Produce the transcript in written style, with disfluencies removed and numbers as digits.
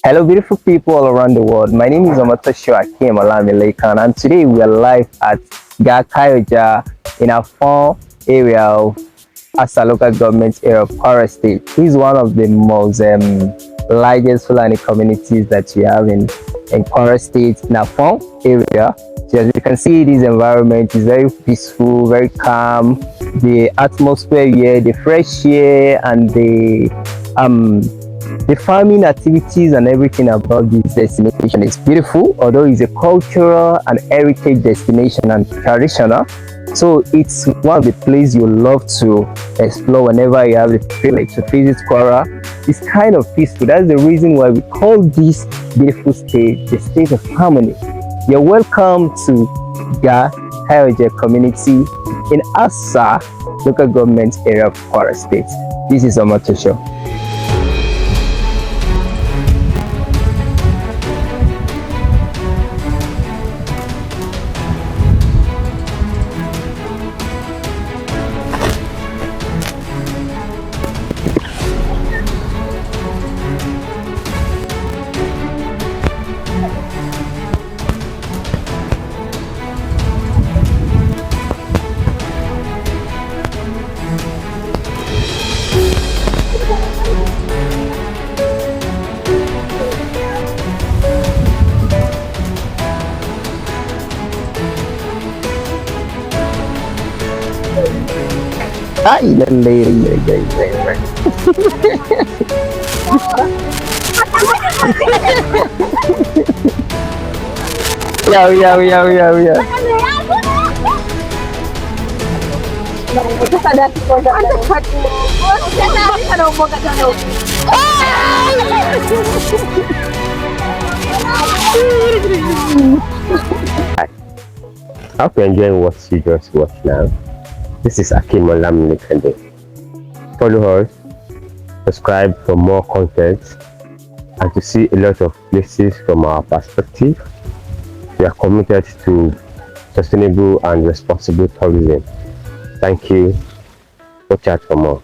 Hello, beautiful people all around the world. My name is Omatosho Akim Olamilekan, and today we are live at Gakayoja in Afon area of Asa Local Government Area of Kwara State. This is one of the most largest Fulani communities that we have in Kwara State, in Afon area. So as you can see, this environment is very peaceful, very calm. The atmosphere here, the fresh air, and the farming activities and everything about this destination is beautiful, although it's a cultural and heritage destination and traditional. So it's one of the places you love to explore whenever you have the privilege to visit Kwara. It's kind of peaceful. That's the reason why we call this beautiful state the state of harmony. You're welcome to Ga Heritage Community in Asa Local Government Area of Kwara State. This is Omatosho. Ay, lele. Yo. I hope you're enjoying what you just watched now. This is Akim Olamide. Follow us, subscribe for more content, and to see a lot of places from our perspective. We are committed to sustainable and responsible tourism. Thank you. Watch out for more.